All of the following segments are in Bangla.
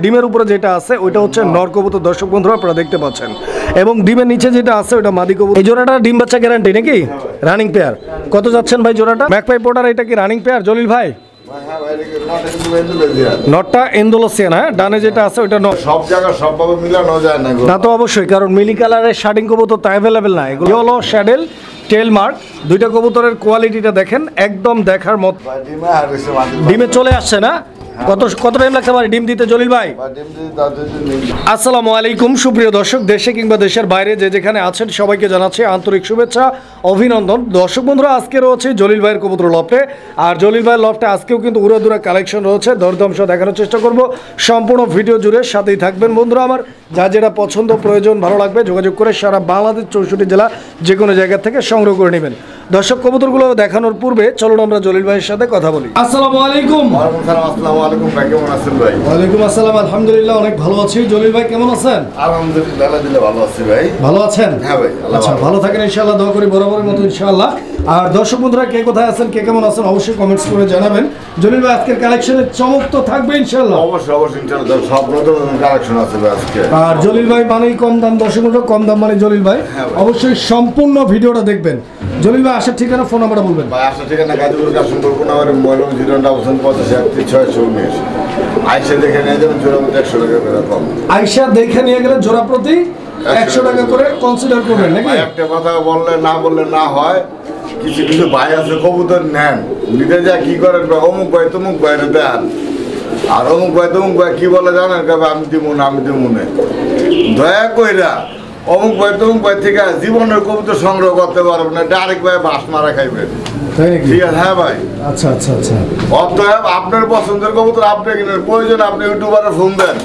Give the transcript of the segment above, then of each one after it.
ডিমের উপরে যেটা আছে ওইটা হচ্ছে নর কবুতর, দর্শক বন্ধুরা আপনারা দেখতে পাচ্ছেন, এবং ডিমের নিচে যেটা আছে ওটা মাদি কবুতর। এই জোড়াটা ডিম বাচ্চা গ্যারান্টি নাকি? Running pair. কত যাচ্ছেন ভাই জোড়াটা? ম্যাকপাই পোটার, এটা কি রানিং পেয়ার জলিল ভাই? নটটা এন্ডোলসিয়ান, হ্যাঁ ডানে যেটা আছে ওইটা সব জায়গা সবভাবে মিলানো যায় না, তা তো অবশ্যই, কারণ মিলি কালারের শার্টিং কবুতর তো অ্যাভেলেবেল না। এগুলো হলো শ্যাডেল টেল মার্ক, দুইটা কবুতরের কোয়ালিটিটা দেখেন একদম দেখার মতো। ডিমে চলে আসছে না? কত টাইম লাগতে পারে ডিম দিতে জলিল ভাই? আসসালামু আলাইকুম সুপ্রিয় দর্শক, দেশে কিংবা দেশের বাইরে যে যেখানে আছেন সবাইকে জানাচ্ছি আন্তরিক শুভেচ্ছা, অভিনন্দন। দর্শক বন্ধুরা, আজকে রয়েছে জলিল ভাইয়ের কবুতর লফটে, আর জলিল ভাইয়ের লফটে আজকেও কিন্তু উড়াদুরা কালেকশন রয়েছে, দরদাম সহ দেখানোর চেষ্টা করব। সম্পূর্ণ ভিডিও জুড়ে সাথেই থাকবেন বন্ধুরা আমার। যা যেটা পছন্দ প্রয়োজন ভালো লাগবে যোগাযোগ করে সারা বাংলাদেশ 64 জেলা যে কোনো জায়গা থেকে সংগ্রহ করে নেবেন। দর্শক কবুতরগুলো দেখানোর পূর্বে চলুন আমরা জলিল ভাইয়ের সাথে কথা বলি। আসসালামু আলাইকুম। আসসালামু আলাইকুম ভাই, কেমন আছেন ভাই? ওয়ালাইকুম আসসালাম, আলহামদুলিল্লাহ অনেক ভালো আছি। জলিল ভাই কেমন আছেন? আলহামদুলিল্লাহ ভালো আছি ভাই। ভালো আছেন? হ্যাঁ ভাই। আচ্ছা, ভালো থাকেন ইনশাআল্লাহ, দোয়া করি বরাবরের মতো ইনশাআল্লাহ। আর দর্শক বন্ধুরা কে কোথায় আছেন, কে কেমন আছেন অবশ্যই কমেন্টস করে জানাবেন। জলিল ভাই আজকের কালেকশনের চমক তো থাকবে ইনশাআল্লাহ? অবশ্যই ইনশাআল্লাহ, সব নতুন কালেকশন আছে আজকে। আর জলিল ভাই মানেই কম দাম, দর্শক বন্ধুরা কম দাম মানে জলিল ভাই। অবশ্যই সম্পূর্ণ ভিডিওটা দেখবেন। জলিল ভাই আসার ঠিকানা, ফোন নাম্বারটা বলবেন ভাই? আসার ঠিকানা গাজীপুর কাশিমপুর কোনাবাড়ি, মোবাইল 0858636 আইসা দেখে নিয়ে যাবেন, জোড়া প্রতি 100 টাকা করে কম। আইসা দেখে নিয়ে গেলে জোড়া প্রতি 100 টাকা করে কনসিডার করবেন নাকি? একটা কথা বললে না হয়, কিছু কিছু ভাই আছে কবুতর নেন, নিতে যা কি করেন অমুক ভাই তমুক ভাই দেন, আর অমুক ভাই তমুক ভাই কি বলে জানেন, আমি দিমুনে দয়া কইরা অমুক ভাই তমুক ভাই থেকে জীবনের কবুতর সংগ্রহ করতে পারবেন না, ডাইরেক্ট ভাই বাস মারা খাইবেন। ঠিক আছে? হ্যাঁ ভাই। আচ্ছা আচ্ছা আচ্ছা। অতএব আপনার পছন্দের কবুতর আপনি কিনেন, প্রয়োজন আপনি ইউটিউবারে ফোন দেন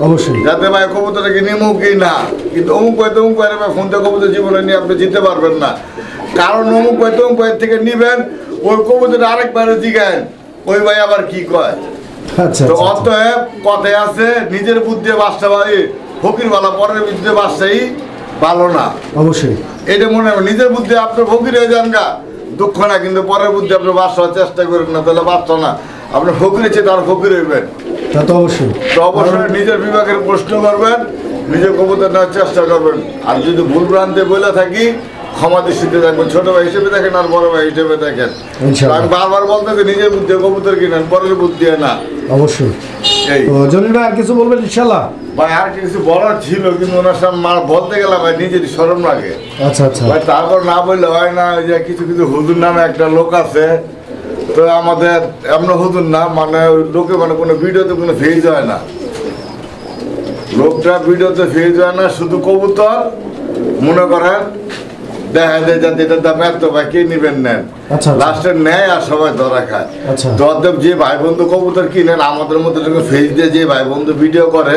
অবশ্যই, যাতে ভাই কবুতরটা কি নিমু কি না, কিন্তু অমুক ভাই তমুক ভাই ফোন দিয়ে কবুতর জীবনে নিয়ে আপনি জিততে পারবেন না। কারণ অমুক ভাই তমুক ভাই থেকে নিবেন, ওই কবুতরটা আরেকবারে জিগায়েন, ওই ভাই আবার কি কয়। তো অতএব কথায় আছে, নিজের বুদ্ধি বাসটা ভাই ফকির ভালো, পরের বুদ্ধি বাসটাই ভালো না। অবশ্যই এটা মনে হয়, নিজের বুদ্ধি আপনার ফকির হয়ে যান গা দুঃখ না, কিন্তু পরের বুদ্ধি আপনার বাসার চেষ্টা করেন না, তাহলে বাচ্চা না, আপনার ফকির হচ্ছে তার ফকির হইবেন। তা তো অবশ্যই। তো অবশ্যই নিজের বিভাগের প্রশ্ন করবেন, নিজের কবুতর নেওয়ার চেষ্টা করবেন। আর যদি ভুল ভ্রান্তি বলে থাকি ক্ষমা দৃষ্টিতে থাকবেন, ছোট ভাই হিসেবে দেখেন আর বড় ভাই হিসেবে দেখেন। আমি বারবার বলতে নিজের বুদ্ধি কবুতর কিনেন, পরের বুদ্ধি না। অবশ্যই। জলিল ভাই আর কিছু বলবেন ইনশাআল্লাহ? ভাই আর কিছু বলার ছিল, কিন্তু ওনার সামনে বলতে গেলাম ভাই নিজেরই শরম লাগে। আচ্ছা আচ্ছা ভাই, তারপর না বললে হয় না। ওই যে কিছু হুজুর নামে একটা লোক আছে, তো আমাদের এমন হুজুর না, মানে লোকে মানে কোনো ভিডিওতে কোনো ফেজ হয় না, লোকটা ভিডিওতে ফেজ হয় না, শুধু কবুতর মনে করেন দেখা যায় যাতে এটার দাম এত ভাই কে নিবেন নেন, লাস্টে নেয় আর সবাই ধরা খায়। তদ্দেব যে ভাই বন্ধু কবুতর কিনেন, আমাদের মধ্যে ফেস দিয়ে যে ভাই বন্ধু ভিডিও করে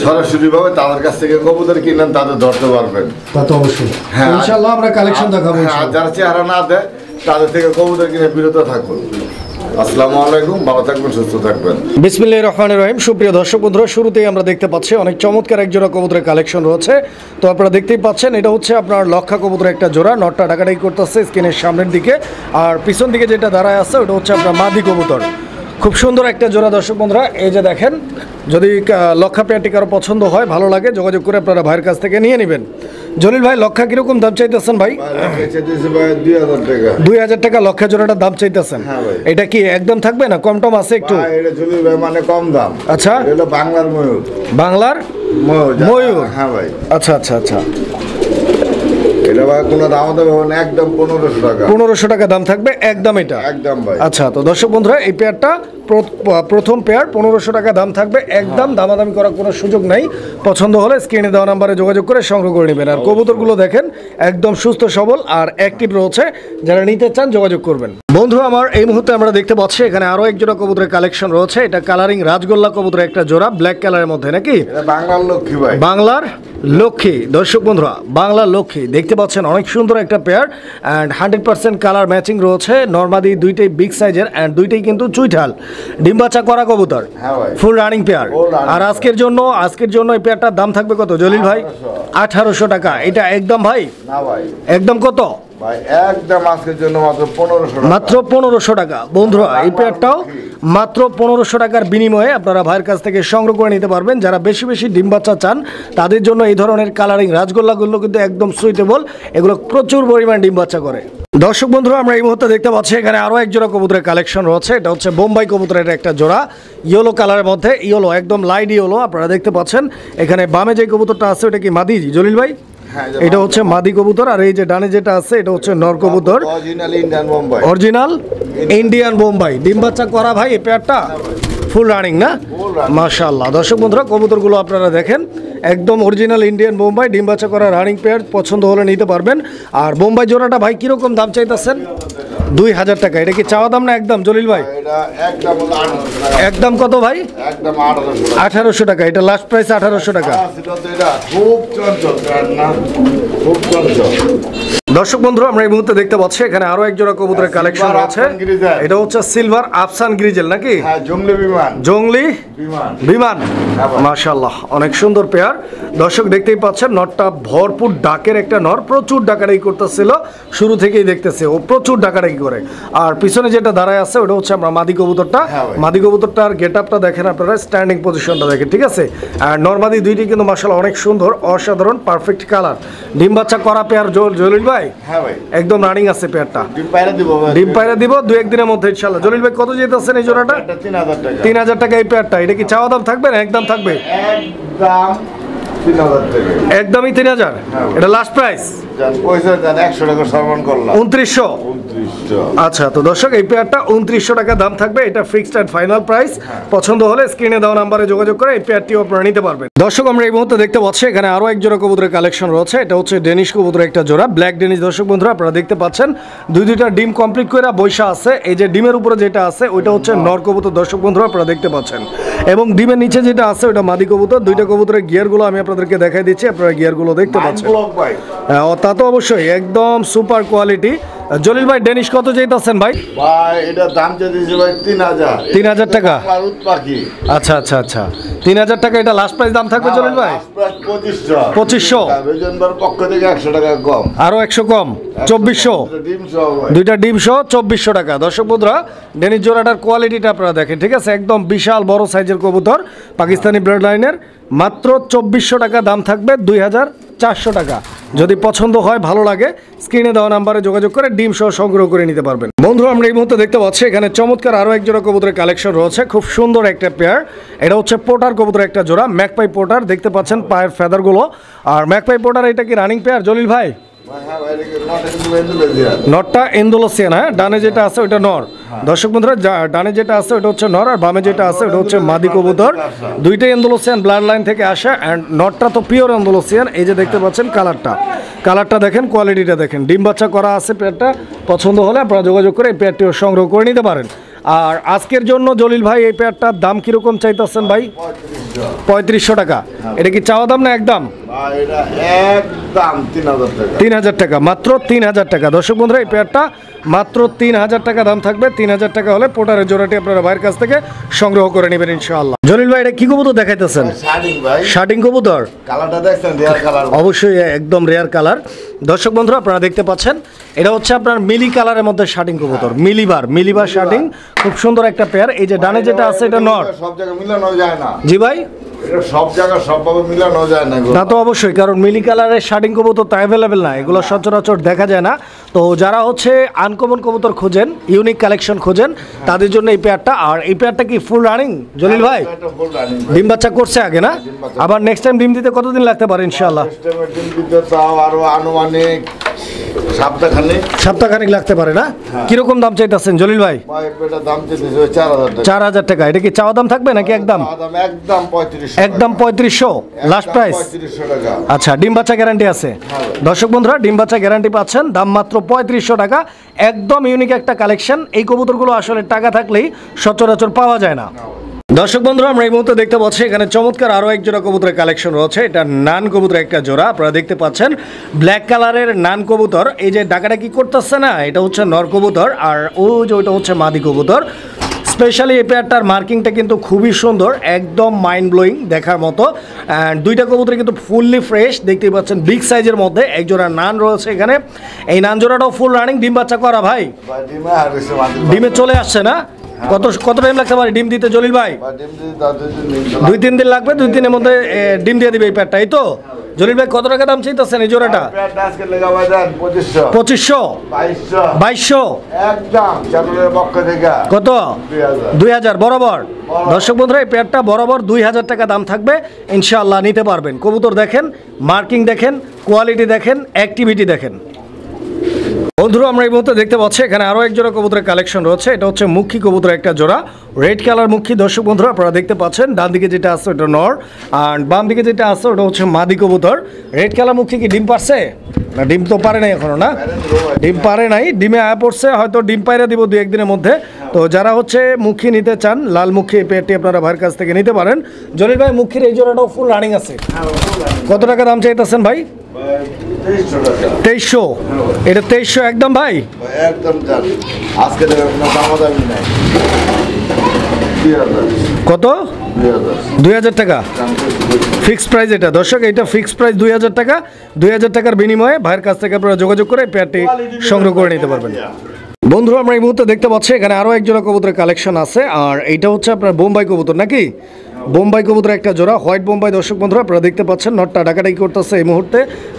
সরাসরি ভাবে তাদের কাছ থেকে কবুতর কিনেন, তাদের ধরতে পারবেন। তা তো অবশ্যই। হ্যাঁ ইনশাআল্লাহ আমরা কালেকশন দেখাবো। যারা চেহারা না দেয় তাদের থেকে কবুতর কিনে বিরত থাকুন। আসসালামু আলাইকুম, ভালো থাকবেন, সুস্থ থাকবেন। বিসমিল্লাহির রহমানির রহিম। সুপ্রিয় দর্শক বন্ধুরা, শুরুতেই আমরা দেখতে পাচ্ছি অনেক চমৎকার এক জোড়া কবুতরের কালেকশন রয়েছে। তো আপনারা দেখতেই পাচ্ছেন এটা হচ্ছে আপনার লক্ষা কবুতরের একটা জোড়া, নটটা ডাকাডাকি করতেছে স্ক্রিনের সামনের দিকে, আর পিছন দিকে যেটা দাঁড়ায় আছে ওটা হচ্ছে আপনার মাদি কবুতর। খুব সুন্দর একটা জোড়া দর্শক বন্ধুরা, এই যে দেখেন, যদি লক্ষা পেয়ারটি কারো পছন্দ হয় ভালো লাগে যোগাযোগ করে আপনারা ভাইয়ের কাছ থেকে নিয়ে নেবেন। জলিল ভাই লক্ষা কিরকম দাম চাইতেছেন ভাই? 2000 টাকা লক্ষা জোড়াটার দাম চাইতেছেন। এটা কি একদম থাকবে না কম টম আছে একটু? মানে কম দাম। আচ্ছা, বাংলার ময়ূর। বাংলার ময়ূর। হ্যাঁ ভাই। আচ্ছা আচ্ছা আচ্ছা। এটা ভাই কোনো দাম দেবে না, একদম 1500 টাকা। 1500 টাকা দাম থাকবে একদম, এটা একদম ভাই। আচ্ছা, তো দর্শক বন্ধুরা এই পেয়ারটা প্রথম পেয়ার 1500 টাকা দাম থাকবে একদম, দামাদামি করার কোনো সুযোগ নাই। পছন্দ হলে স্ক্রিনে দেওয়া নাম্বারে যোগাযোগ করে সংগ্রহ করে নেবেন। আর কবুতরগুলো দেখেন একদম সুস্থ সবল আর অ্যাক্টিভ রয়েছে, যারা নিতে চান যোগাযোগ করবেন। বন্ধু আমার এই মুহূর্তে আমরা দেখতে পাচ্ছি এখানে আরো এক জোড়া কবুতরের কালেকশন রয়েছে। এটা কালারিং রাজগোল্লা কবুতরের একটা জোড়া, ব্ল্যাক কালারের মধ্যে নাকি? বাংলার লক্ষ্মী ভাই, বাংলার লক্ষ্মী। দর্শক বন্ধুরা বাংলার লক্ষ্মী দেখতে পাচ্ছেন, অনেক সুন্দর একটা পেয়ার অ্যান্ড 100% কালার ম্যাচিং রয়েছে। নর্মাদি দুইটাই বিগ সাইজের অ্যান্ড দুইটাই কিন্তু চুইঠাল ডিমবাচ্চা করা কবুতর, ফুল রানিং পেয়ার। আর আজকের জন্য এই পেয়ারটার দাম থাকবে কত জলিল ভাই? 1800 টাকা। এটা একদম ভাই? না ভাই, একদম কত? ভাই একদম আজকের জন্য মাত্র 1500 টাকা। মাত্র 1500 টাকা। বন্ধুরা এই পেয়ারটাও মাত্র 1500 টাকার বিনিময়ে আপনারা ভাইয়ের কাছ থেকে সংগ্রহ করে নিতে পারবেন। যারা বেশি বেশি ডিম বাচ্চা চান তাদের জন্য এই ধরনের কালারিং রাজগোল্লাগুলো কিন্তু একদম সুইটেবল, এগুলো প্রচুর পরিমাণ ডিম বাচ্চা করে। দর্শক বন্ধুরা আমরা এই মুহূর্তে দেখতে পাচ্ছি এখানে আরও এক জোড়া কবুতরের কালেকশন রয়েছে। এটা হচ্ছে বোম্বাই কবুতরের একটা জোড়া, ইয়েলো কালারের মধ্যে, ইয়েলো একদম লাইট ইয়েলো আপনারা দেখতে পাচ্ছেন। এখানে বামে যে কবুতরটা আছে ওটা কি মাদি জলিল ভাই? এটা হচ্ছে মাদি কবুতর, আর এই যে ডানে যেটা আছে এটা হচ্ছে নর কবুতর, original Indian Bombay. Original Indian Bombay. ডিম বাচ্চা করা ভাই এই পেয়ারটা ফুল রানিং না? মাশাআল্লাহ। দর্শক বন্ধুরা কবুতরগুলো আপনারা দেখেন একদম অরিজিনাল ইন্ডিয়ান বোম্বাই, ডিম বাচ্চা করা রানিং পেয়ার, পছন্দ হলে নিতে পারবেন। আর বোম্বাই জোড়াটা ভাই কিরকম দাম চাইতেছেন? 2000 টাকা। এটা কি চাওয়া দাম না একদম জলিল ভাই? এটা একদম 1800 টাকা। একদম কত ভাই? একদম 1800 টাকা। 1800 টাকা। এটা লাস্ট প্রাইস 1800 টাকা। সেটা তো এটা খুব চঞ্চল না, খুব চঞ্চল। দর্শক বন্ধু আমরা এই মুহূর্তে দেখতে পাচ্ছি এখানে আরো এক জোড়া কবুতরের কালেকশন আছে। এটা হচ্ছে সিলভার আফসান গ্রিজেল নাকি? হ্যাঁ, জংলি বিমান। জংলি বিমান। বিমান, মাশাআল্লাহ অনেক সুন্দর পেয়ার। দর্শক দেখতেই পাচ্ছেন নটটা ভরপুর ডাকের একটা নর, প্রচুর ডাকাডাকি করতেছিল, শুরু থেকেই দেখতেছে ও প্রচুর ডাকাডাকি করে। আর পিছনে যেটা দাঁড়ায় আছে ওটা হচ্ছে আমরা মাদি কবুতরটা। মাদি কবুতরটার গেট আপটা দেখেন আপনারা, স্ট্যান্ডিং পজিশনটা দেখেন, ঠিক আছে? আর নরমাদি দুইটি কিন্তু মাশাআল্লাহ অনেক সুন্দর, অসাধারণ, পারফেক্ট কালার। ডিম বাচ্চা করা পেয়ার জলিল ভাই? হ্যাঁ ভাই, একদম রানিং আছে পেয়ারটা। ডিম পায়রা দিব ভাই, ডিম পায়রা দিব 2-1 দিনের মধ্যে ইনশাআল্লাহ। জলিল ভাই কত যেতেছেন এই জোড়াটা? 3000 টাকা। 3000 টাকা এই পেয়ারটা। এটা কি চাওয়া দাম থাকবে না একদম থাকবে? একদম 3000 টাকা। একদমই 3000। এটা লাস্ট প্রাইস? জান পয়সা জান 100 টাকা সম্মান করলাম। 2900। 2900। আচ্ছা তো দর্শক এই পেয়ারটা 2900 টাকা দাম থাকবে। এটা ফিক্সড এন্ড ফাইনাল প্রাইস। পছন্দ হলে স্ক্রিনে দেওয়া নম্বরে যোগাযোগ করে এই পেয়ারটিও আপনারা নিতে পারবেন। দর্শক আমরা এই মুহূর্তে দেখতে পাচ্ছি এখানে আরো এক জোড়া কবুতরের কালেকশন রয়েছে। এটা হচ্ছে ডেনিশ কবুতরের একটা জোড়া, ব্ল্যাক ডেনিশ। দর্শক বন্ধুরা আপনারা দেখতে পাচ্ছেন দুইটা ডিম কমপ্লিট করে বৈশা আছে। এই যে ডিমের উপরে যেটা আছে ওইটা হচ্ছে নর কবুতর। দর্শক বন্ধুরা আপনারা দেখতে পাচ্ছেন, এবং ডিমের নিচে যেটা আছে ওটা মাদি কবুতর। দুইটা কবুতরের গিয়ারগুলো আমি আপনাদেরকে দেখাই দিচ্ছি, আপনারা গিয়ারগুলো দেখতে পাচ্ছেন। তা তো অবশ্যই একদম সুপার কোয়ালিটি। জলিল ভাই ডেনিশ কত চাইতেছেন ভাই? ভাই এটা দাম চাইতেছি ভাই 3000। 3000 টাকা। আর উৎপাকি। আচ্ছা আচ্ছা আচ্ছা, 3000 টাকা। এটা লাস্ট প্রাইস দাম থাকবে জলিল ভাই? 2500। 2500। বেজনবার পক্ষ থেকে 100 টাকা কম। আরো 100 কম, 2400। ডিম সহ ভাই। দুইটা ডিম সহ 2400 টাকা। দর্শক বন্ধুরা ডেনিশ জোড়াটার কোয়ালিটিটা আপনারা দেখেন, ঠিক আছে? একদম বিশাল বড় সাইজের কবুতর, পাকিস্তানি ব্লাড লাইনের। মাত্র 2400 টাকা দাম থাকবে, 2400 টাকা। যদি পছন্দ হয়, ভালো লাগে, স্ক্রিনে দেওয়া নাম্বারে যোগাযোগ করে ডিম সহ সংগ্রহ করে নিতে পারবেন। বন্ধুরা আমরা এই মুহূর্তে দেখতে পাচ্ছি এখানে চমৎকার আরো এক জোড়া কবুতরের কালেকশন রয়েছে, খুব সুন্দর একটা পেয়ার। এটা হচ্ছে পোটার কবুতরের একটা জোড়া, ম্যাকপাই পোটার। দেখতে পাচ্ছেন পায়ের ফেদারগুলো। আর ম্যাকপাই পোটার এটা কি রানিং পেয়ার জলিল ভাই? নরটা ইন্দোলেশিয়ান। হ্যাঁ, ডানে যেটা আছে ওটা নর। দর্শক বন্ধুরা ডানে যেটা আছে ওটা হচ্ছে নর, আর বামে যেটা আছে ওটা হচ্ছে মাদি কবুতর। দুইটাই ইন্দোলেশিয়ান ব্লাড লাইন থেকে আসে, অ্যান্ড নরটা তো পিওর ইন্দোলেশিয়ান। এই যে দেখতে পাচ্ছেন কালারটা দেখেন, কোয়ালিটিটা দেখেন। ডিম বাচ্চা করা আছে পেয়ারটা। পছন্দ হলে আপনারা যোগাযোগ করে এই পেয়ারটিও সংগ্রহ করে নিতে পারেন। আর আজকের জন্য জলিল ভাই এই পেয়ারটার দাম কিরকম চাইতেছেন ভাই? 3500 টাকা। এটা কি চাওয়া দাম না একদম? এটা একদম 3000 টাকা। 3000 টাকা, মাত্র 3000 টাকা। দর্শক বন্ধুরা এই পেয়ারটা মাত্র 3000 টাকা দাম থাকবে। 3000 টাকা হলে পোটারের জোড়াটি আপনারা ভাইয়ের কাছ থেকে সংগ্রহ করে নেবেন ইনশাআল্লাহ। জলিল ভাই এটা কি কবুতর দেখাইতেছেন? শার্টিং ভাই। শার্টিং কবুতর। কালারটা দেখছেন, রেয়ার কালার। অবশ্যই একদম রেয়ার কালার। দর্শক বন্ধুরা আপনারা দেখতে পাচ্ছেন এটা হচ্ছে আপনার মিলি কালারের মধ্যে শার্টিং কবুতর, মিলিবার শার্টিং। খুব সুন্দর একটা পেয়ার। এই যে ডানে যেটা আছে এটা নর। সব জায়গায় মিলানো যায় না। জি ভাই? এটা সব জায়গায় সবভাবে মিলানো যায় না। তা তো অবশ্যই, কারণ মিলি কালারের শার্টিং কবুতর তো অ্যাভেলেবেল না, এগুলো সচরাচর দেখা যায় না। তো যারা হচ্ছে আনকমন কবুতর খোঁজেন, ইউনিক কালেকশন খোঁজেন, তাদের জন্য এই পেয়ারটা। আর এই পেয়ারটা কি ফুল রানিং জলিল ভাই? ডিম বাচ্চা করছে আগে না? আবার নেক্সট টাইম ডিম দিতে কতদিন লাগতে পারে ইনশাআল্লাহ? ডিম দিতে তাও আরো আনুমানিক সপ্তাহখানিক লাগতে পারে না? কিরকম দাম চাইতেছেন জলিল ভাই? দাম চাইতেছে 4000 টাকা। 4000 টাকা। এটা কি চাওয়া দাম থাকবে নাকি একদম? একদম 3500। একদম 3500 লাস্ট প্রাইস। 3500 টাকা। আচ্ছা, ডিম বাচ্চা গ্যারান্টি আছে? দর্শক বন্ধুরা ডিম বাচ্চা গ্যারান্টি পাচ্ছেন, দাম মাত্র 3500 টাকা। একদম ইউনিক একটা কালেকশন। এই কবুতরগুলো আসলে টাকা থাকলেই সচরাচর পাওয়া যায় না। দর্শক বন্ধুরা আমরা এই মুহূর্তে দেখতে পাচ্ছি এখানে চমৎকার আরো এক জোড়া কবুতরের কালেকশন রয়েছে। এটা নান কবুতরের একটা জোড়া, আপনারা দেখতে পাচ্ছেন ব্ল্যাক কালারের নান কবুতর। এই যে ডাকাডাকি করতেছে না, এটা হচ্ছে নর কবুতর, আর ওই যে ওইটা হচ্ছে মাদি কবুতর। স্পেশালি এই পেয়ারটার মার্কিংটা কিন্তু খুবই সুন্দর, একদম মাইন্ড ব্লোয়িং দেখার মতো। অ্যান্ড দুইটা কবুতর কিন্তু ফুললি ফ্রেশ, দেখতেই পাচ্ছেন বিগ সাইজের মধ্যে। এক জোড়া নান রয়েছে এখানে, এই নান জোড়াটাও ফুল রানিং, ডিম বাচ্চা করা ভাই, ডিমে চলে আসছে না? কত টাইম লাগতে পারে ডিম দিতে জলিল ভাই? 2-3 দিন লাগবে, 2 দিনের মধ্যে ডিম দিয়ে দিবে এই পেয়ারটা, এই তো? জলিল ভাই কত টাকা দাম চাইতেছেন এই জোড়াটা? 2500, 2200, কত? 2000 বরাবর। দর্শক বন্ধুরা এই পেয়ারটা বরাবর 2000 টাকা দাম থাকবে, ইনশাআল্লাহ নিতে পারবেন। কবুতর দেখেন, মার্কিং দেখেন, কোয়ালিটি দেখেন, অ্যাক্টিভিটি দেখেন। বন্ধুরা আমরা এই মুহূর্তে দেখতে পাচ্ছি এখানে আরও এক জোড়া কবুতরের কালেকশন রয়েছে। এটা হচ্ছে মুখী কবুতর একটা জোড়া, রেড কালার মুখী। দর্শক বন্ধুরা আপনারা দেখতে পাচ্ছেন ডান দিকে যেটা আছে ওটা নর, আর বাম দিকে যেটা আছে ওটা হচ্ছে মাদি কবুতর। রেড কালার মুখী কি ডিম পারছে? না, ডিম তো পারে নাই এখনো, না ডিম পারে নাই, ডিমে আয়া পড়ছে, হয়তো ডিম পাইরা দিব 2-1 দিনের মধ্যে। তো যারা হচ্ছে মুখী নিতে চান, লাল মুখী এই পেয়ারটি আপনারা ভাইয়ের কাছ থেকে নিতে পারেন। জলিল ভাই মুখীর এই জোড়াটাও ফুল রানিং আছে, কত টাকা দাম চাইতেছেন ভাই? 2300, এটা 2300 একদম ভাই? একদম আজকে কত? 2000 টাকা ফিক্সড প্রাইস এটা। দর্শক এটা ফিক্সড প্রাইস 2000 টাকা। 2000 টাকার বিনিময়ে ভাইয়ের কাছ থেকে আপনারা যোগাযোগ করে পেয়ারটি সংগ্রহ করে নিতে পারবেন। বন্ধুরা আমরা এই মুহূর্তে দেখতে পাচ্ছি এখানে আরও এক জোড়া কবুতরের কালেকশন আছে, আর এইটা হচ্ছে আপনার বোম্বাই কবুতর নাকি? বোম্বাই কবুতর একটা জোড়া, হোয়াইট বোম্বাই। দর্শক বন্ধুরা আপনারা দেখতে পাচ্ছেন নটটা ডাকাডাকি করতেছে এই মুহূর্তে।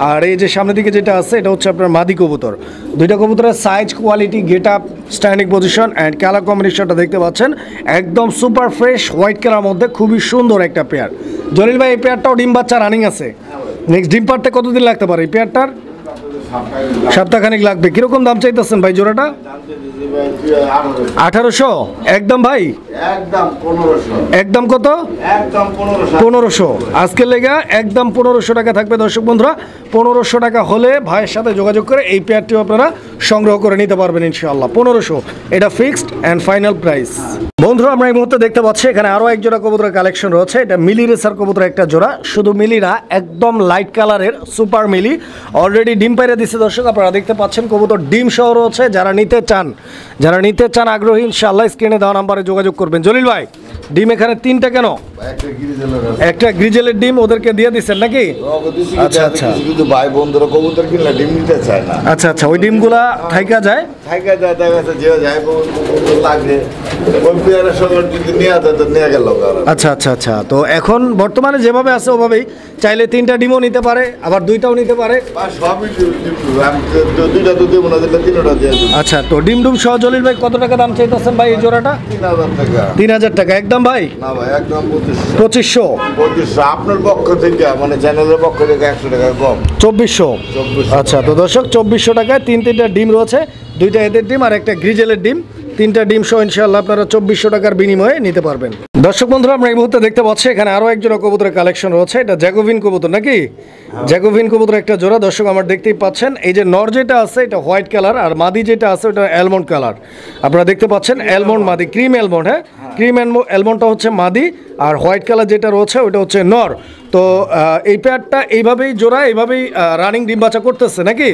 আর এই যে সামনের দিকে যেটা আছে এটা হচ্ছে আপনার মাদি কবুতর। দুইটা কবুতরের size, quality, get up, standing position and colour কম্বিনেশনটা দেখতে পাচ্ছেন একদম সুপার ফ্রেশ হোয়াইট কালার মধ্যে, খুবই সুন্দর একটা পেয়ার। জলিল ভাই এই পেয়ারটাও ডিম বাচ্চা রানিং আছে, নেক্সট ডিম পারতে কতদিন লাগতে পারে এই পেয়ারটার? সপ্তাহখানিক লাগবে। কিরকম দাম চাইতেছেন ভাই জোড়াটা? 1800 একদম ভাই? একদম কত? 1500 আজকের লেগা একদম 1500 টাকা থাকবে। দর্শক বন্ধুরা 1500 টাকা হলে ভাইয়ের সাথে যোগাযোগ করে এই পেয়ারটিও আপনারা সংগ্রহ করে নিতে পারবেন ইনশাআল্লাহ। 1500 এটা ফিক্সড অ্যান্ড ফাইনাল প্রাইস। বন্ধুরা আমরা এই মুহূর্তে দেখতে পাচ্ছি এখানে আরও এক জোড়া কবুতরের কালেকশন রয়েছে। এটা মিলি রেসার কবুতর একটা জোড়া, শুধু মিলি না, একদম লাইট কালারের সুপার মিলি, অলরেডি ডিম পাইরে দিচ্ছে। দর্শক আপনারা দেখতে পাচ্ছেন কবুতর ডিম সহ রয়েছে। যারা নিতে চান আগ্রহী ইনশাআল্লাহ স্ক্রিনে দেওয়া নাম্বারে যোগাযোগ করবেন। জলিল ভাই ডিম এখানে 3টা কেন? একটা গ্রিজেলের ডিম ওদেরকে দিয়ে দিচ্ছেন নাকি? আচ্ছা আচ্ছা, কিন্তু ভাই বন্ধুরা কবুতর কিনলে ডিম নিতে চায় না। আচ্ছা আচ্ছা, ওই ডিমগুলা থাইকা যায় দেখা যাচ্ছে যে যায় কবুতর লাগে ওই পেয়ারের সঙ্গে যদি নিয়ে যায় তো নিয়ে গেল। আচ্ছা আচ্ছা আচ্ছা, তো এখন বর্তমানে যেভাবে আছে ওভাবেই চাইলে 3টা ডিমও নিতে পারে, আবার 2টাও নিতে পারে। সবই 2টা দুধ দেবো না, 3টা দিয়ে। আচ্ছা, তো ডিম ডুম সহ জলিল ভাই কত টাকা দাম চাইতেছেন ভাই এই জোড়াটা? 3000 টাকা। 3000 টাকা একদম ভাই? না ভাই একদম 2500। আপনার পক্ষ থেকে মানে চ্যানেলের পক্ষ থেকে 100 টাকা কম, 2400। আচ্ছা, তো দর্শক 2400 টাকায় 3টা ডিম রয়েছে, 2টা এদের ডিম আর একটা গ্রিজেলের ডিম, 3টা ডিম সহ ইনশাআল্লাহ আপনারা 2400 টাকার বিনিময়ে নিতে পারবেন। দর্শক বন্ধুরা আমরা এই মুহূর্তে দেখতে পাচ্ছি এখানে আরও এক জোড়া কবুতরের কালেকশন রয়েছে। এটা জ্যাকোভিন কবুতর নাকি? জ্যাকোভিন কবুতর একটা জোড়া। দর্শক আমার দেখতেই পাচ্ছেন এই যে নর যেটা আছে এটা হোয়াইট কালার, আর মাদি যেটা আছে ওটা অ্যালমন্ড কালার। আপনারা দেখতে পাচ্ছেন অ্যালমন্ড মাদি, ক্রিম অ্যালমন্ড। হ্যাঁ, ক্রিম অ্যালমন্ডটা হচ্ছে মাদি, আর হোয়াইট কালার যেটা রয়েছে ওটা হচ্ছে নর। তো এই পেয়ারটা এইভাবেই জোড়া, এইভাবেই রানিং ডিম বাচ্চা করতেছে নাকি?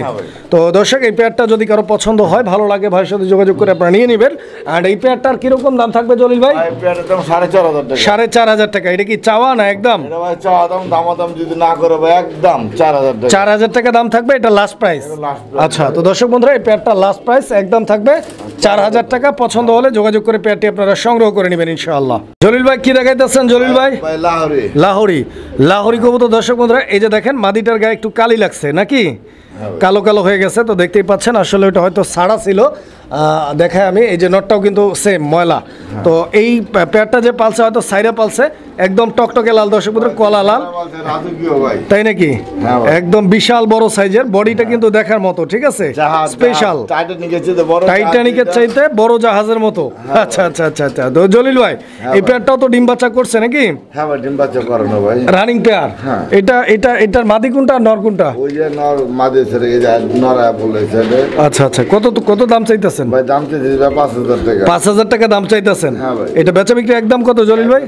তো দর্শক এই পেয়ারটা যদি কারো পছন্দ হয়, ভালো লাগে, ভাইয়ের সাথে যোগাযোগ করে আপনারা নিয়ে নেবেন। আর এই পেয়ারটার কিরকম দাম থাকবে জলিল ভাই? 4500 টাকা। এটা কি চাওয়া না একদম? দাম যদি না করে ভাই একদম 4000 টাকা দাম থাকবে, এটা লাস্ট প্রাইস। আচ্ছা, তো দর্শক বন্ধুরা এই পেয়ারটা লাস্ট প্রাইস একদম থাকবে 4000 টাকা। পছন্দ হলে যোগাযোগ করে পেয়ারটি আপনারা সংগ্রহ করে নেবেন ইনশাআল্লাহ। জলিল ভাই কি দেখাইতেছেন জলিল ভাই? লাহোরি কবুতর। দর্শক বন্ধুরা এই যে দেখেন মাদিটার গায়ে একটু কালি লাগছে নাকি, কালো কালো হয়ে গেছে, তো দেখতেই পাচ্ছেন আসলে ওটা হয়তো ছাড়া ছিল। দেখায় আমি, এই যে নটটাও কিন্তু সেম ময়লা। তো এই পেয়ারটা যে পালছে হয়তো সাইডে পালছে, একদম টকটকে লাল। দর্শক বন্ধুরা কলা লাল, তাই নাকি? একদম বিশাল বড় সাইজের, বডিটা কিন্তু দেখার মতো, ঠিক আছে, স্পেশাল, টাইটানিকের চাইতে বড় জাহাজের মতো। আচ্ছা আচ্ছা আচ্ছা আচ্ছা, তো জলিল ভাই এই পেয়ারটাও তো ডিম বাচ্চা করছে নাকি? হ্যাঁ ভাই ডিম বাচ্চা করানো ভাই, রানিং পেয়ার। এটার মাদি কোনটা নর কোনটা? ওই যে নর মাদি ছেড়ে গেছে, নরা বলেছে। আচ্ছা আচ্ছা, কত দাম চাইতেছেন ভাই? দাম চাইতেছি 5000 টাকা। 5000 টাকা দাম চাইতেছেন। এটা বেচা বিক্রি একদম কত জলিল ভাই?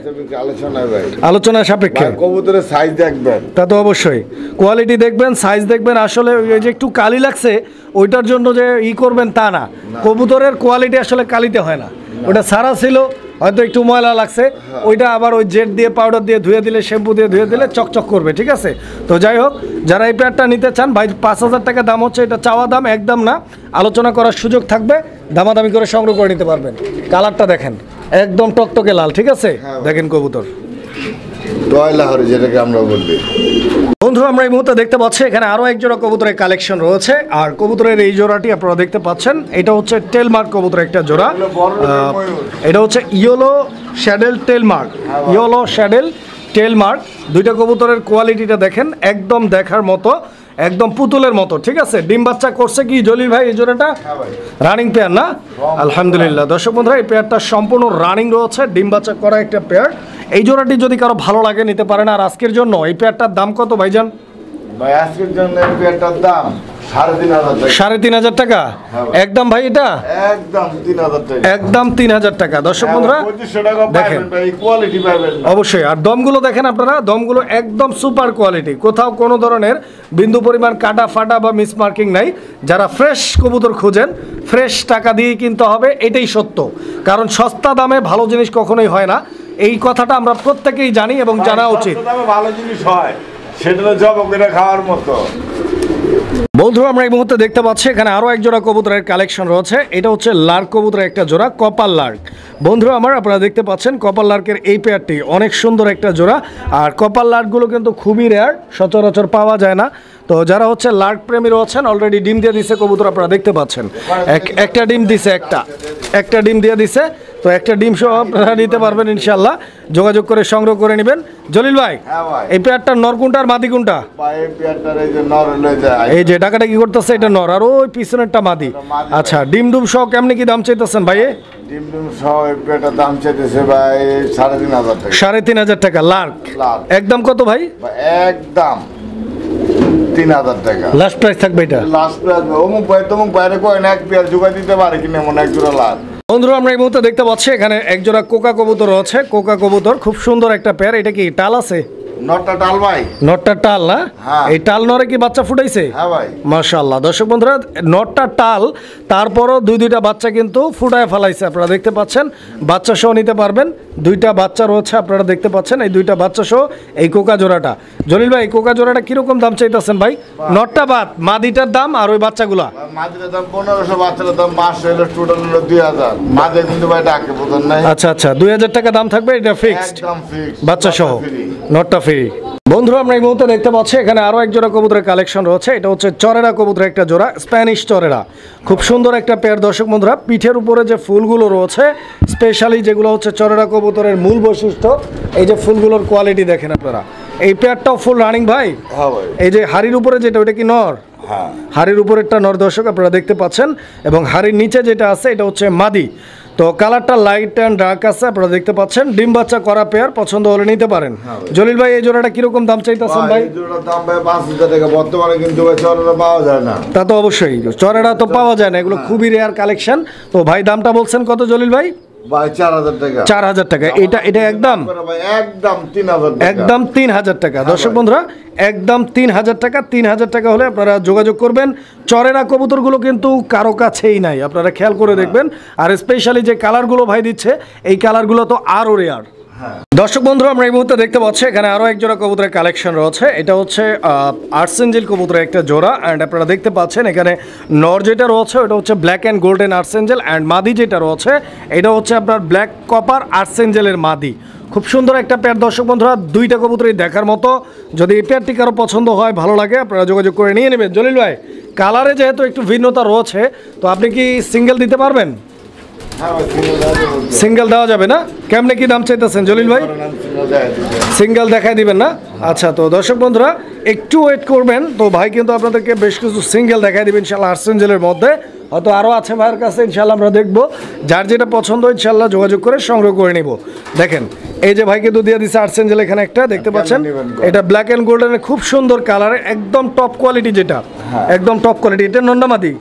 আলোচনা সাপেক্ষে। কবুতরের সাইজ দেখবেন, তা তো অবশ্যই, কোয়ালিটি দেখবেন, সাইজ দেখবেন। আসলে ওই যে একটু কালি লাগছে ওইটার জন্য যে করবেন তা না, কবুতরের কোয়ালিটি আসলে কালিতে হয় না। ওটা সারা ছিল, হয়তো একটু ময়লা লাগছে, ওইটা আবার ওই জেট দিয়ে পাউডার দিয়ে ধুয়ে দিলে, শ্যাম্পু দিয়ে ধুয়ে দিলে চকচক করবে, ঠিক আছে। তো যাই হোক, যারা এই পেয়ারটা নিতে চান ভাই, 5,000 টাকা দাম হচ্ছে, এটা চাওয়া দাম, একদম না, আলোচনা করার সুযোগ থাকবে, দামাদামি করে সংগ্রহ করে নিতে পারবেন। কালারটা দেখেন একদম টকটকে লাল, ঠিক আছে। দেখেন কবুতর লাহোরি যেটাকে আমরা বলি। বন্ধু আমরা এই মুহূর্তে দেখতে পাচ্ছি এখানে আরো এক জোড়া কবুতরের কালেকশন রয়েছে, আর কবুতরের এই জোড়াটি আপনারা দেখতে পাচ্ছেন, এটা হচ্ছে টেলমার্ক কবুতরের একটা জোড়া। এটা হচ্ছে ইয়েলো শ্যাডেল টেলমার্ক, ইয়েলো শ্যাডেল টেলমার্ক। দুইটা কবুতরের কোয়ালিটিটা দেখেন একদম দেখার মতো, একদম পুতুলের মতো, ঠিক আছে। ডিম বাচ্চা করছে কি জলিল ভাই এই জোড়াটা? রানিং পেয়ার না? আলহামদুলিল্লাহ। দর্শক বন্ধুরা, এই পেয়ারটা সম্পূর্ণ রানিং রয়েছে, ডিম বাচ্চা করা একটা পেয়ার। এই জোড়াটি যদি কারো ভালো লাগে নিতে পারেন। আর আজকের জন্য এই পেয়ারটার দাম কত ভাইজান? ভাই আজকের জন্য এই পেয়ারটার দাম 3,500 টাকা। 3,500 টাকা একদম ভাই, এটা একদম 3,000 টাকা, একদম 3,000 টাকা। দর্শক বন্ধুরা 2500 টাকা দেখেন, পাবেন ভাই, কোয়ালিটি পাবেন না। অবশ্যই। আর দমগুলো দেখেন আপনারা, দমগুলো একদম সুপার কোয়ালিটি, কোথাও কোনো ধরনের বিন্দু পরিমাণ কাটা ফাটা বা মিসমার্কিং নাই। যারা ফ্রেশ কবুতর খুঁজেন, ফ্রেশ টাকা দিয়ে কিনতে হবে, এটাই সত্য। কারণ সস্তা দামে ভালো জিনিস কখনোই হয় না, এই কথাটা আমরা প্রত্যেকেই জানি এবং জানা উচিত। ভালো জিনিস হয়, সেটা জব করে খাওয়ার মতো। বন্ধু আমরা এই মুহূর্তে দেখতে পাচ্ছি এখানে আরো এক জোড়া কবুতরের কালেকশন রয়েছে। এটা হচ্ছে লার্ক কবুতরের একটা জোড়া, কপার লার্ক। বন্ধু আমার আপনারা দেখতে পাচ্ছেন কপার লার্কের এই পেয়ারটি অনেক সুন্দর একটা জোড়া। আর কপার লার্কগুলো কিন্তু খুবই রেয়ার, সচরাচর পাওয়া যায় না। তো যারা হচ্ছে লার্ক প্রেমী রয়েছেন, অলরেডি ডিম দিয়ে দিছে কবুতর, আপনারা দেখতে পাচ্ছেন একটা ডিম দিছে, একটা ডিম দিয়ে দিছে। তো একটা ডিম সহ আপনারা নিতে পারবেন ইনশাল্লাহ, যোগাযোগ করে সংগ্রহ করে নেবেন। জলিল ভাই এই পেয়ারটার নর কোনটা আর মাদি কোনটা? এই যে টাকাটা কি করতেছে, এটা নর, আর ওই পিছনেরটা মাদি। আচ্ছা, ডিম ডুম সহ কেমনি কি দাম চাইতেছেন ভাই? ডিম ডুম সহ এই পেয়ারটার দাম চাইতেছে ভাই 3,500 টাকা। 3,500 টাকা লার্ক। একদম কত ভাই? একদম 3,000 টাকা লাস্ট প্রাইস থাকবে এটা। লাস্ট প্রাইস অমুক ভাই তমুক বাইরে কয় না, এক পেয়ার জোগাড় দিতে পারে কিনা মনে এক জোড়া লাল। বন্ধুরা আমরা এই মুহূর্তে দেখতে পাচ্ছি এখানে এক জোড়া কোকা কবুতর আছে, কোকা কবুতর খুব সুন্দর একটা পেয়ার। এটা কি টাল আছে? নটটা টাল ভাই, নটটা টাল না? এই টাল নরে কি বাচ্চা ফুটাইছে? হ্যাঁ ভাই মাশাআল্লাহ। দর্শক বন্ধুরা, নটটা টাল, তারপরও দুইটা বাচ্চা কিন্তু ফুটায় ফেলাইছে, আপনারা দেখতে পাচ্ছেন। বাচ্চা সহ নিতে পারবেন, দুইটা বাচ্চা রয়েছে আপনারা দেখতে পাচ্ছেন, এই দুইটা বাচ্চা সহ এই কোকা জোড়াটা। জলিল ভাই এই কোকা জোড়াটা কিরকম দাম চাইতেছেন ভাই? নটটা বাদ, মাদিটার দাম আর ওই বাচ্চাগুলা? মাদিটার দাম 1500, বাচ্চাটার দাম 500, হলো টোটাল হলো 2,000। মাদে কিন্তু ভাই ডাকে বোঝেন নাই। আচ্ছা আচ্ছা, 2,000 টাকা দাম থাকবে, এটা ফিক্সড, একদম ফিক্সড, বাচ্চা সহ, নটটা ফ্রি। বন্ধুরা আমরা এই মুহূর্তে দেখতে পাচ্ছি এখানে আরো এক জোড়া কবুতরের কালেকশন রয়েছে। এটা হচ্ছে চরেরা কবুতরের একটা জোড়া, স্প্যানিশ চরেরা, খুব সুন্দর একটা পেয়ার। দর্শক বন্ধুরা, পিঠের উপরে যে ফুলগুলো রয়েছে, স্পেশালি যেগুলো হচ্ছে চরেরা কবুতরের মূল বৈশিষ্ট্য, এই যে ফুলগুলোর কোয়ালিটি দেখেন আপনারা। এই পেয়ারটাও ফুল রানিং ভাই। হ্যাঁ ভাই, এই যে হাড়ির উপরে যেটা, ওটা কি নর? হ্যাঁ, হাড়ির উপরেরটা নর দর্শক আপনারা দেখতে পাচ্ছেন, এবং হাড়ির নিচে যেটা আছে এটা হচ্ছে মাদি। তো কালারটা লাইট অ্যান্ড ডার্ক আছে, আপনারা দেখতে পাচ্ছেন। ডিম বাচ্চা করা পেয়ার, পছন্দ হলে নিতে পারেন। জলিল ভাই এই জোড়াটা কিরকম দাম চাইতেছেন ভাই? এই জোড়ার দাম ভাই 5,000 টাকা। বর্তমানে কিন্তু ভাই চরেরা পাওয়া যায় না। তা তো অবশ্যই, চরেরা তো পাওয়া যায় না, এগুলো খুবই রেয়ার কালেকশন। তো ভাই দামটা বলছেন কত জলিল ভাই? ভাই 4,000 টাকা। 4,000 টাকা। এটা একদম একদম 3,000 টাকা, একদম 3,000 টাকা। দর্শক বন্ধুরা, একদম 3,000 টাকা। 3,000 টাকা হলে আপনারা যোগাযোগ করবেন। চরেরা কবুতরগুলো কিন্তু কারো কাছেই নাই, আপনারা খেয়াল করে দেখবেন। আর স্পেশালি যে কালারগুলো ভাই দিচ্ছে, এই কালারগুলো তো আরও রেয়ার। দর্শক বন্ধুরা আমরা এই মুহূর্তে দেখতে পাচ্ছি এখানে আরো এক জোড়া কবুতরের কালেকশন রয়েছে। এটা হচ্ছে আর্সেঞ্জেল কবুতরের একটা জোড়া, অ্যান্ড আপনারা দেখতে পাচ্ছেন এখানে নর যেটা রয়েছে ওটা হচ্ছে ব্ল্যাক অ্যান্ড গোল্ডেন আর্সেঞ্জেল, অ্যান্ড মাদি যেটা রয়েছে এটা হচ্ছে আপনার ব্ল্যাক কপার আর্সেঞ্জেলের মাদি। খুব সুন্দর একটা পেয়ার। দর্শক বন্ধুরা, দুইটা কবুতরই দেখার মতো। যদি এই পেয়ারটি কারো পছন্দ হয়, ভালো লাগে, আপনারা যোগাযোগ করে নিয়ে নেবেন। জলিল ভাই কালারে যেহেতু একটু ভিন্নতা রয়েছে, তো আপনি কি সিঙ্গেল দিতে পারবেন? সিঙ্গেল দেওয়া যাবে না? কেমনে কি দাম চাইতেছেন জলিল ভাই? সিঙ্গেল দেখাই দিবেন না? আচ্ছা, তো দর্শক বন্ধুরা একটু ওয়েট করবেন। তো ভাই কিন্তু আপনাদেরকে বেশ কিছু সিঙ্গেল দেখাই দিবেন ইনশাল্লাহ, আর্সেঞ্জেলের মধ্যে। হয়তো আরও আছে ভাইয়ের কাছে, ইনশাল্লাহ আমরা দেখবো। যার যেটা পছন্দ ইনশাল্লাহ যোগাযোগ করে সংগ্রহ করে নিব। দেখেন এই যে ভাই কিন্তু দিয়ে দিছে আর্সেঞ্জেল এখানে একটা দেখতে পাচ্ছেন, এটা ব্ল্যাক এন্ড গোল্ডেনের খুব সুন্দর কালার, একদম টপ কোয়ালিটি, যেটা একদম টপ কোয়ালিটি। এটা নন্ডা মাদি,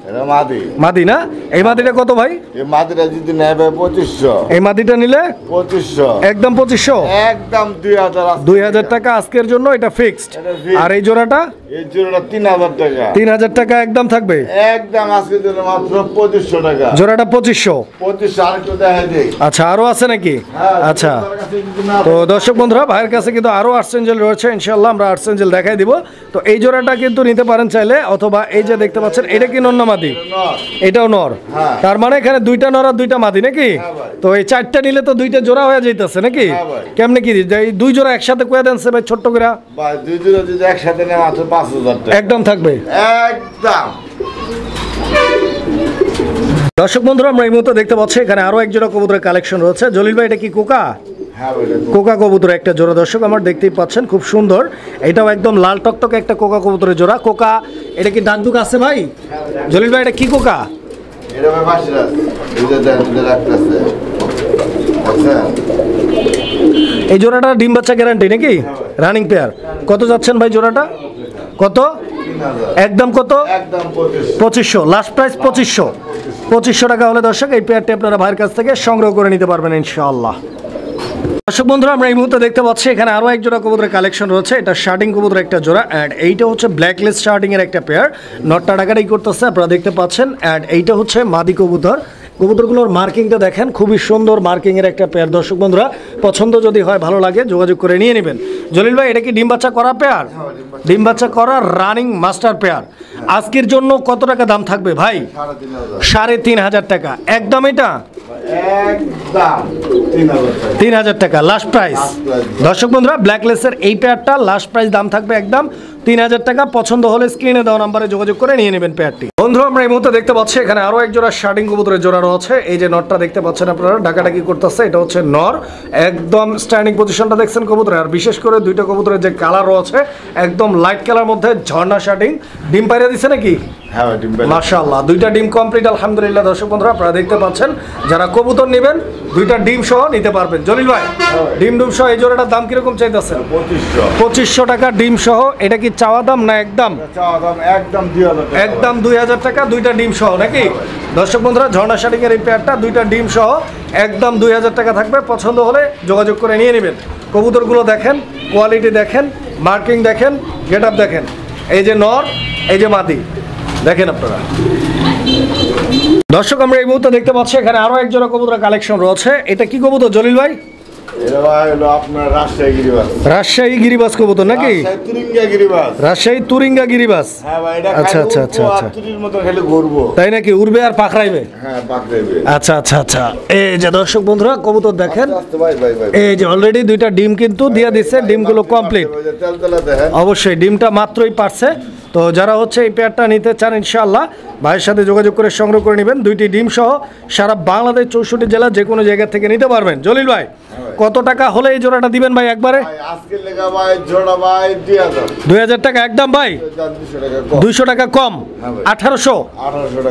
মাদি না? এই মাদিটা কত ভাই? এই মাদিটা যদি নেয় ভাই 2500। এই মাদিটা নিলে 2500, একদম 2500, একদম 2000। 2000 টাকা আজকের জন্য, এটা ফিক্সড। আর এই জোড়াটা? এই জোড়াটা 3000 টাকা। 3000 টাকা একদম থাকবে, একদম আজকের জন্য মাত্র 2500 টাকা। জোড়াটা 2500। 2500 আর একটু দেখাই দেই। আচ্ছা, আরো আছে নাকি? আচ্ছা, তো দর্শক বন্ধুরা ভাইয়ের কাছে কিন্তু আরো আর্সেঞ্জেল রয়েছে, ইনশাআল্লাহ আমরা আর্সেঞ্জেল দেখাই দিব। তো এই জোড়াটা কিন্তু নিতে পারেন চাইলে, অথবা এই যে দেখতে পাচ্ছেন এটা কি নর না মাদি? এটাও নর। তার মানে এখানে দুইটা নর আর দুইটা মাদি নাকি? তো এই চারটা নিলে তো দুইটা জোড়া হয়ে যাইতেছে নাকি? কেমনে কি এই দুই জোড়া একসাথে কয়ে দেন ভাই ছোট্ট করে? ভাই দুই জোড়া যদি একসাথে নেয় মাত্র 5000 টাকা একদম থাকবে, একদম। দর্শক বন্ধুরা আমরা এই মুহূর্তে দেখতে পাচ্ছি এখানে আরো এক জোড়া কবুতরের কালেকশন রয়েছে। জলিল ভাই এটা কি কোকা? কোকা কবুতর একটা জোড়া দর্শক আমার দেখতেই পাচ্ছেন, খুব সুন্দর। এটাও একদম লাল টকটকে একটা কোকা কবুতরের জোড়া। কোকা এটা কি ডাক দুক আছে ভাই? জলিল ভাই এটা কি কোকা? এটা ভাই মাসিরাজ, এই যে দেন এটা রাখতেছে। আচ্ছা, এই জোড়াটা ডিম বাচ্চা গ্যারান্টি নাকি? Running pair. কত যাচ্ছেন ভাই জোড়াটা? কত? 3000। একদম কত? একদম 2500। 2500, লাস্ট প্রাইস 2500। 2500 টাকা হলে দর্শক এই পেয়ারটি আপনারা ভাইয়ের কাছ থেকে সংগ্রহ করে নিতে পারবেন ইনশাআল্লাহ। দর্শক বন্ধুরা আমরা এই মুহূর্তে দেখতে পাচ্ছি এখানে আরো এক জোড়া কবুতরের কালেকশন রয়েছে। এটা শার্টিং কবুতর একটা জোড়া, অ্যান্ড এইটা হচ্ছে ব্ল্যাকলেস শার্টিং এর একটা পেয়ার। নটটা টাকাটাই করতেছে আপনারা দেখতে পাচ্ছেন, অ্যান্ড এইটা হচ্ছে মাদি কবুতর। কবুতরগুলোর মার্কিংটা দেখেন, খুবই সুন্দর মার্কিং এর একটা পেয়ার। দর্শক বন্ধুরা পছন্দ যদি হয়, ভালো লাগে, যোগাযোগ করে নিয়ে নেবেন। জলিল ভাই এটা কি ডিম বাচ্চা করা পেয়ার? ডিম বাচ্চা করা রানিং মাস্টার পেয়ার। আজকের জন্য কত টাকা দাম থাকবে ভাই? 3500 টাকা একদম। এটা একদম 3000 টাকা লাস্ট প্রাইস। দর্শক বন্ধুরা ব্ল্যাকলেসের এই পেয়ারটা লাস্ট প্রাইস দাম থাকবে একদম 3000 টাকা। পছন্দ হলে স্ক্রিনে দেওয়া নাম্বারে যোগাযোগ করে নিয়ে নেবেন পেয়ারটি। বন্ধু আমরা এই মুহূর্তে দেখতে পাচ্ছি এখানে আরো এক জোড়া শার্টিং কবুতরের জোড়া রয়েছে। এই যে নটটা দেখতে পাচ্ছেন আপনারা ডাকাডাকি করতেছে, এটা হচ্ছে নর। একদম স্ট্যান্ডিং পজিশনটা দেখছেন কবুতরের। আর বিশেষ করে দুইটা কবুতরের যে কালার রয়েছে একদম লাইট কালার মধ্যে ঝর্ণা শার্টিং। ডিম পাইরা দিছে নাকি? হ্যাঁ ডিম পাইরা। মাশাআল্লাহ, দুইটা ডিম কমপ্লিট আলহামদুলিল্লাহ। দর্শক বন্ধুরা আপনারা দেখতে পাচ্ছেন, যারা কবুতর নেবেন দুইটা ডিম সহ নিতে পারবেন। জলিল ভাই ডিম সহ এই জোড়াটার দাম কিরকম চাইতেছেন? 2500 টাকা ডিম সহ। এটা কি চাওয়া দাম না একদম? চাওয়া দাম একদম 2000 টাকা। একদম 2000 টাকা দুইটা ডিম সহ নাকি? দর্শক বন্ধুরা ঝর্ণা শার্টিং এর এই পেয়ারটা দুইটা ডিম সহ একদম 2000 টাকা থাকবে। পছন্দ হলে যোগাযোগ করে নিয়ে নেবেন। কবুতরগুলো দেখেন, কোয়ালিটি দেখেন, মার্কিং দেখেন, গেট আপ দেখেন। এই যে নর, এই যে মাদি দেখেন আপনারা। দর্শক আমরা এই মুহূর্তে দেখতে পাচ্ছি এখানে আরো এক জোড়া কবুতরের কালেকশন রয়েছে। এটা কি কবুতর জলিল ভাই? এটা ভাই হলো আপনার রাজশাহী গিরিবাস। রাজশাহী গিরিবাস কবুতর নাকি? রাজশাহী তুরিঙ্গা গিরিবাস। রাজশাহী তুরিঙ্গা গিরিবাস। হ্যাঁ ভাই এটা আচ্ছা আচ্ছা আচ্ছা আচ্ছা। তুরির মতো খেলে ঘুরবো। তাই নাকি? উড়বে আর পাখরাইবে? হ্যাঁ পাখরাইবে। আচ্ছা আচ্ছা আচ্ছা। এই যে দর্শক বন্ধুরা কবুতর দেখেন, ভাই ভাই ভাই এই যে অলরেডি দুইটা ডিম কিন্তু দিয়ে দিচ্ছে, ডিমগুলো কমপ্লিট। তেলতেলা দেখেন। অবশ্যই ডিমটা মাত্রই পারছে। তো যারা হচ্ছে এই পেয়ারটা নিতে চান ইনশাআল্লাহ ভাইয়ের সাথে যোগাযোগ করে সংগ্রহ করে নেবেন। দুইটি ডিম সহ সারা বাংলাদেশ 64 জেলা যে কোনো জায়গা থেকে নিতে পারবেন। জলিল ভাই কত টাকা হলে এই জোড়াটা দিবেন ভাই একবারে? আজকের লেগা ভাই জোড়া ভাই 2000 টাকা একদম ভাই। 200 টাকা কম, 1800।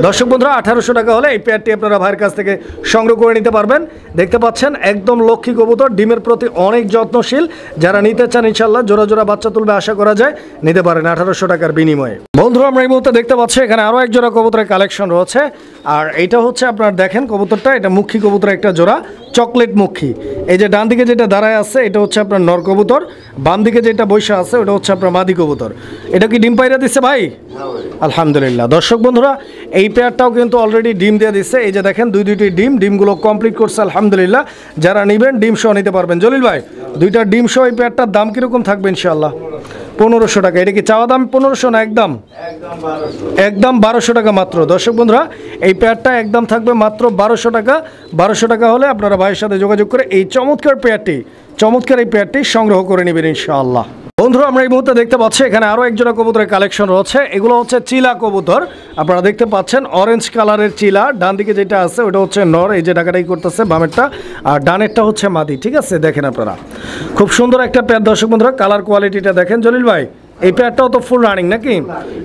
দর্শক বন্ধুরা 1800 টাকা হলে এই পেয়ারটি আপনারা ভাইয়ের কাছ থেকে সংগ্রহ করে নিতে পারবেন। দেখতে পাচ্ছেন একদম লক্ষ্মী কবুতর, ডিমের প্রতি অনেক যত্নশীল। যারা নিতে চান ইনশাআল্লাহ জোড়া জোড়া বাচ্চা তুলবে আশা করা যায়, নিতে পারেন 1800 টাকার বিনিময়ে। বন্ধুরা আমরা এই মুহূর্তে দেখতে পাচ্ছি এখানে আরো এক জোড়া কবুতরের কালেকশন রয়েছে। আর এইটা হচ্ছে আপনার দেখেন কবুতরটা, এটা মুখী কবুতর একটা জোড়া, চকলেট মুখী। এই যে ডান দিকে যেটা দাঁড়ায় আছে এটা হচ্ছে আপনার নর কবুতর, বাম দিকে যেটা বৈশা আছে ওটা হচ্ছে আপনার মাদি কবুতর। এটা কি ডিম পাইরা দিচ্ছে ভাই? আলহামদুলিল্লাহ। দর্শক বন্ধুরা এই পেয়ারটাও কিন্তু অলরেডি ডিম দিয়ে দিচ্ছে। এই যে দেখেন দুইটি ডিমগুলো কমপ্লিট করছে আলহামদুলিল্লাহ। যারা নেবেন ডিম সহ নিতে পারবেন। জলিল ভাই দুইটা ডিম সহ এই পেয়ারটার দাম কিরকম থাকবে ইনশাআল্লাহ? 1500 টাকা। এটা কি চাওয়া দাম 1500 না একদম? একদম 1200 টাকা মাত্র। দর্শক বন্ধুরা এই পেয়ারটা একদম থাকবে মাত্র 1200 টাকা। 1200 টাকা হলে আপনারা ভাইয়ের সাথে যোগাযোগ করে এই চমৎকার এই পেয়ারটি সংগ্রহ করে নেবেন ইনশাআল্লাহ। বন্ধুরা আমরা এই মুহূর্তে দেখতে পাচ্ছি এখানে আরো একজোড়া কবুতরের কালেকশন রয়েছে। এগুলো হচ্ছে চিলা কবুতর। আপনারা দেখতে পাচ্ছেন অরেঞ্জ কালারের চিলা। ডান দিকে যেটা আছে ওটা হচ্ছে নর, এই যে ডাকাটাই করতেছে বামেরটা, আর ডানেরটা হচ্ছে মাদি। ঠিক আছে, দেখেন আপনারা খুব সুন্দর একটা পেয়ার। দর্শক বন্ধুরা কালার কোয়ালিটিটা দেখেন। জলিল ভাই এই পেয়ারটাও তো ফুল রানিং নাকি?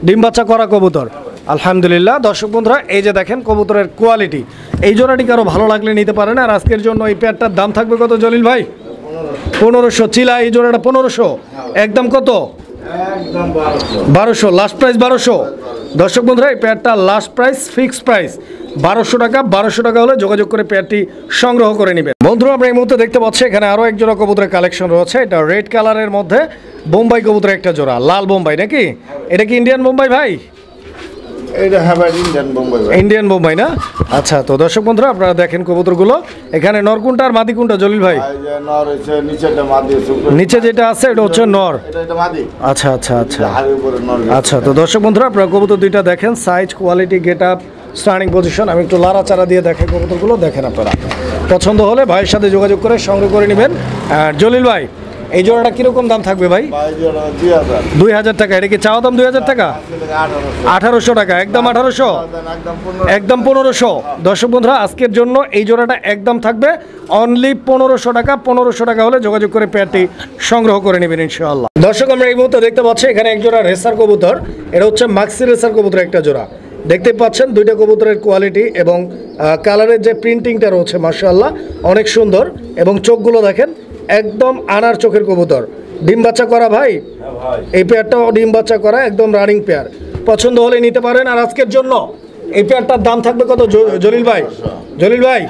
ডিম বাচ্চা করা কবুতর আলহামদুলিল্লাহ। দর্শক বন্ধুরা এই যে দেখেন কবুতরের কোয়ালিটি। এই জোড়াটি কারো ভালো লাগলে নিতে পারেন। আর আজকের জন্য এই পেয়ারটার দাম থাকবে কত জলিল ভাই? 1500 চিলা এই জোড়াটা 1500 একদম কত? একদম 1200 লাস্ট প্রাইস 1200। দর্শক বন্ধুরা এই পেয়ারটা লাস্ট প্রাইস ফিক্সড প্রাইস 1200 টাকা। 1200 টাকা হলে যোগাযোগ করে পেয়ারটি সংগ্রহ করে নেবেন। বন্ধুরা আমরা এই মুহূর্তে দেখতে পাচ্ছি এখানে আরও এক জোড়া কবুতরের কালেকশন রয়েছে। এটা রেড কালারের মধ্যে বোম্বাই কবুতরের একটা জোড়া, লাল বোম্বাই নাকি? এটা কি ইন্ডিয়ান বোম্বাই ভাই? এটা হ্যাঁ ইন্ডিয়ান বোম্বাই। ইন্ডিয়ান বোম্বাই না? আচ্ছা, তো দর্শক বন্ধুরা আপনারা দেখেন কবুতরগুলো, এখানে নর কোনটা আর মাদি কোনটা জলিল ভাই? নর হচ্ছে নিচেটা মাদি, নিচে যেটা আছে এটা হচ্ছে নর। এটা মাদি। আচ্ছা আচ্ছা আচ্ছা হাড়ের উপরে নর। আচ্ছা, তো দর্শক বন্ধুরা আপনারা কবুতর দুইটা দেখেন, size, quality, get up, stunning position. আমি একটু লাড়াচাড়া দিয়ে দেখে কবুতরগুলো দেখেন, আপনারা পছন্দ হলে ভাইয়ের সাথে যোগাযোগ করে সংগ্রহ করে নেবেন। আর জলিল ভাই এই জোড়াটা কিরকম দাম থাকবে ভাই? 2000 টাকা। এটা কি চাওয়া দাম 2000 টাকা? 1800 টাকা। একদম 1800, একদম 1500। দর্শক বন্ধুরা আজকের জন্য এই জোড়াটা একদম থাকবে অনলি 1500 টাকা। 1500 টাকা হলে যোগাযোগ করে পেয়ারটি সংগ্রহ করে নেবেন ইনশাআল্লাহ। দর্শক আমরা এই মুহূর্তে দেখতে পাচ্ছি এখানে এক জোড়া রেসার কবুতর। এটা হচ্ছে মাক্সি রেসার কবুতর একটা জোড়া। দেখতে পাচ্ছেন দুইটা কবুতরের কোয়ালিটি এবং কালারের যে প্রিন্টিংটা রয়েছে মাশাআল্লাহ অনেক সুন্দর, এবং চোখগুলো দেখেন একদম আনার চোখের কবুতর। ডিম বাচ্চা করা ভাই, এই পেয়ারটাও ডিম বাচ্চা করা, একদম রানিং পেয়ার। পছন্দ হলে নিতে পারেন। আর আজকের জন্য এই পেয়ারটার দাম থাকবে কত জলিল ভাই? জলিল ভাই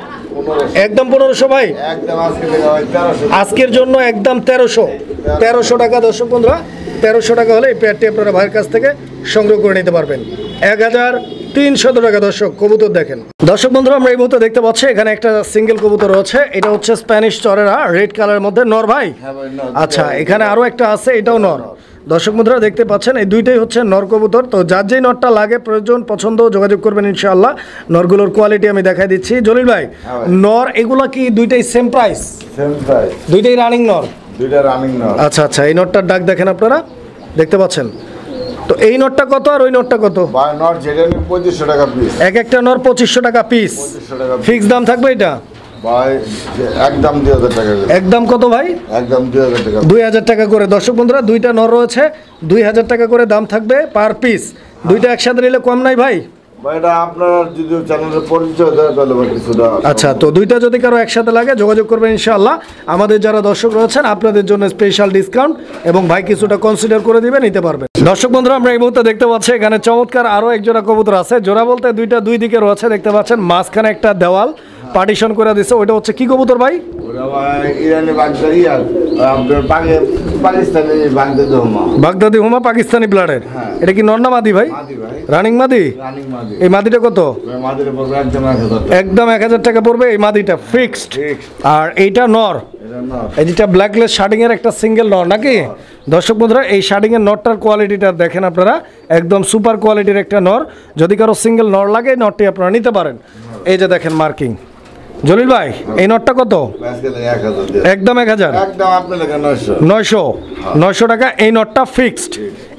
একদম 1500 ভাই। আজকের জন্য একদম 1300 টাকা। দর্শক বন্ধুরা 1300 টাকা হলে এই পেয়ারটি আপনারা ভাইয়ের কাছ থেকে সংগ্রহ করে নিতে পারবেন। 1300 টাকা। দর্শক কবুতর দেখেন। দর্শক বন্ধুরা আমরা এই মুহূর্তে দেখতে পাচ্ছি এখানে একটা সিঙ্গেল কবুতর রয়েছে। এটা হচ্ছে স্প্যানিশ চরেরা, রেড কালারের মধ্যে নর ভাই। আচ্ছা, এখানে আরও একটা আছে, এটাও নর। দর্শক বন্ধুরা দেখতে পাচ্ছেন এই দুইটাই হচ্ছে নর কবুতর। তো যার যেই নরটা লাগে প্রয়োজন পছন্দ যোগাযোগ করবেন ইনশাআল্লাহ। নরগুলোর কোয়ালিটি আমি দেখাই দিচ্ছি। জলিল ভাই নর এগুলা কি দুইটাই সেম প্রাইস? সেম প্রাইস, দুইটাই রানিং নর। দুইটা রানিং নর। আচ্ছা আচ্ছা, এই নটটার ডাক দেখেন আপনারা, দেখতে পাচ্ছেন। তো এই নটটা কত আর ওই নটটা কত? নর যেটা 2500 টাকা পিস। এক একটা নর 2500 টাকা পিস। 2500 টাকা ফিক্স দাম থাকবে এটা ভাই, একদম 2000 টাকা। একদম কত ভাই? একদম 2000 টাকা। 2000 টাকা করে। দর্শক বন্ধুরা দুইটা নর রয়েছে, 2000 টাকা করে দাম থাকবে পার পিস। দুইটা একসাথে নিলে কম নাই ভাই? এটা আপনার যদি চ্যানেলের পরিচয় দেয় তাহলে কিছুটা। আচ্ছা, তো দুইটা যদি কারো একসাথে লাগে যোগাযোগ করবেন ইনশাআল্লাহ। আমাদের যারা দর্শক রয়েছেন আপনাদের জন্য স্পেশাল ডিসকাউন্ট, এবং ভাই কিছুটা কনসিডার করে দিবে, নিতে পারবেন। দর্শক বন্ধুরা আমরা এই মুহূর্তে দেখতে পাচ্ছি এখানে চমৎকার আরও এক জোড়া কবুতর আছে। জোড়া বলতে দুইটা দুই দিকে রয়েছে, দেখতে পাচ্ছেন মাঝখানে একটা দেওয়াল পার্টিশন করে দিছে। ওইটা হচ্ছে কি কবুতর ভাই? ইরানি বাগদাদি আর আপনার পাকিস্তানি বাগদাদি হুমা। বাগদাদি হুমা পাকিস্তানি ব্লাডের। এটা কি নর না মাদি ভাই? রানিং মাদি। এই মাদিটা কত? একদম 1000 টাকা পড়বে এই মাদিটা ফিক্সড। আর এইটা নর, এই যেটা ব্ল্যাকলেস শার্টিং এর একটা সিঙ্গেল নর নাকি? দর্শক বন্ধুরা এই শার্টিং এর নরটার কোয়ালিটিটা দেখেন আপনারা, একদম সুপার কোয়ালিটির একটা নর। যদি কারো সিঙ্গেল নর লাগে নরটি আপনারা নিতে পারেন। এই যে দেখেন মার্কিং। জলিল ভাই এই নটটা কত? একদম 1000। একদম আপনার 900 টাকা এই নটটা ফিক্সড।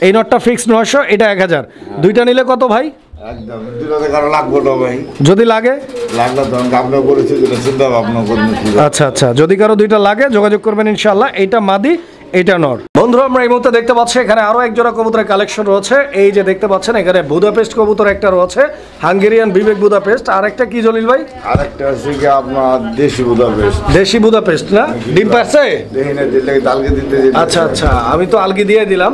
এই নটটা ফিক্সড 900, এটা 1000। দুইটা নিলে কত ভাই? একদম দুটো কারো লাগবে না ভাই। যদি লাগে লাগলে তো আমরা বলেছি যেটা চিন্তা ভাবনা করবেন। আচ্ছা আচ্ছা, যদি কারো দুইটা লাগে যোগাযোগ করবেন ইনশাআল্লাহ। এইটা মাদি, এটা নর। বন্ধুরা আমরা এই মুহূর্তে দেখতে পাচ্ছি এখানে আরো এক জোড়া কবুতরের কালেকশন রয়েছে। এই যে দেখতে পাচ্ছেন এখানে বুদাপেস্ট কবুতর একটা রয়েছে, হাঙ্গেরিয়ান বিবেক বুদাপেস্ট। আর একটা কি জলিল ভাই? আরেকটা আছে কি আপনার দেশি বুদাপেস্ট। দেশি বুদাপেস্ট না? ডিম পারছে? দেখিনে দিলে আলগি দিতে। আচ্ছা আচ্ছা, আমি তো আলগি দিয়ে দিলাম।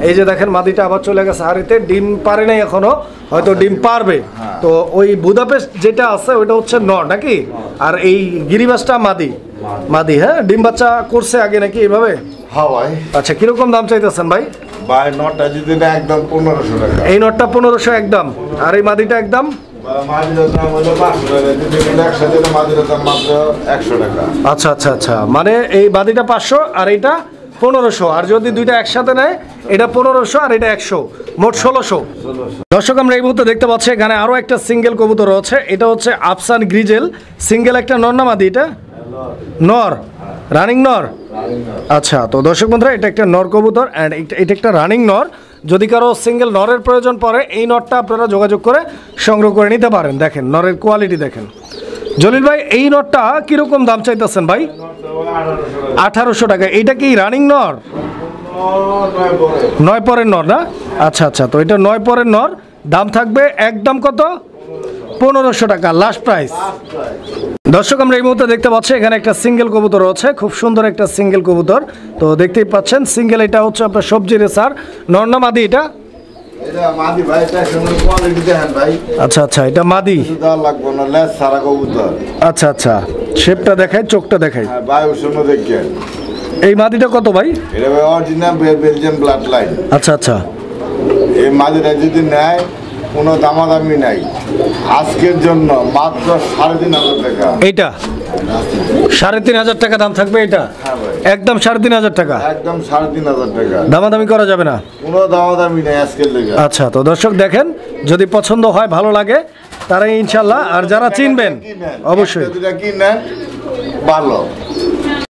এই যে দেখেন মাদিটা আবার চলে গেছে হাড়িতে, ডিম পারে নাই এখনো, হয়তো ডিম পারবে। তো ওই বুদাপেস্ট যেটা আছে ওইটা হচ্ছে নর নাকি? আর এই গিরিবাসটা মাদি। মাদি, হ্যাঁ। ডিম বাচ্চা করছে আগে নাকি এইভাবে? হ্যাঁ ভাই। আচ্ছা, কিরকম দাম চাইতেছেন ভাই? ভাই নটটা যদি না একদম 1500 টাকা। এই নটটা 1500 একদম, আর এই মাদিটা একদম মাদিরার দাম হলো 500 টাকা। যদি একসাথে মাদিরার দাম মাত্র 100 টাকা। আচ্ছা আচ্ছা আচ্ছা, মানে এই মাদিটা 500 আর এইটা 1500, আর যদি দুইটা একসাথে নেয় এটা 1500 আর এটা 100, মোট 1600। দর্শক আমরা এই মুহূর্তে দেখতে পাচ্ছি এখানে আরো একটা সিঙ্গেল কবুতর রয়েছে। এটা হচ্ছে আফসান গ্রিজেল সিঙ্গেল, একটা নর না মাদি? এটা নর, রানিং নর। আচ্ছা, তো দর্শক বন্ধুরা এটা একটা নর কবুতর অ্যান্ড এটা একটা রানিং নর। যদি কারো সিঙ্গেল নরের প্রয়োজন পড়ে এই নরটা আপনারা যোগাযোগ করে সংগ্রহ করে নিতে পারেন। দেখেন নরের কোয়ালিটি দেখেন। জলিল ভাই এই নরটা কিরকম দাম চাইতেছেন ভাই? 1800 টাকা। এইটা কি রানিং নর? 9 পরের নর না? আচ্ছা আচ্ছা, তো এটা 9 পরের নর। দাম থাকবে একদম কত? 1500 টাকা লাস্ট প্রাইস। দর্শক আমরা এই মুহূর্তে দেখতে পাচ্ছি এখানে একটা সিঙ্গেল কবুতর আছে, খুব সুন্দর একটা সিঙ্গেল কবুতর। তো দেখতেই পাচ্ছেন সিঙ্গেল, এটা হচ্ছে আপনার সবজি রেসার। নর না মাদি এটা? এটা মাদি ভাই, এটা সুন্দর কোয়ালিটি দেখেন ভাই। আচ্ছা আচ্ছা, এটা মাদি। কিছু দেওয়া লাগবে না, লেজ সারা কবুতর। আচ্ছা আচ্ছা, শেপটা দেখাই, চোখটা দেখাই। হ্যাঁ ভাই, সুন্দর দেখেন। এই মাদিটা কত ভাই? এটা ভাই অরিজিনাল বেলজিয়ান ব্লাড লাইন। আচ্ছা আচ্ছা, এই মাদিটা যদি নেয় কোনো দামাদামি নাই, আজকের জন্য মাত্র 3,500 টাকা। এইটা 3,500 টাকা দাম থাকবে এটা? হ্যাঁ ভাই, একদম 3,500 টাকা, একদম 3,500 টাকা। দামাদামি করা যাবে না? কোনো দামাদামি নাই আজকের লেগে। আচ্ছা, তো দর্শক দেখেন, যদি পছন্দ হয়, ভালো লাগে, তারাই ইনশাল্লাহ। আর যারা চিনবেন অবশ্যই দুটা কিনেন ভালো।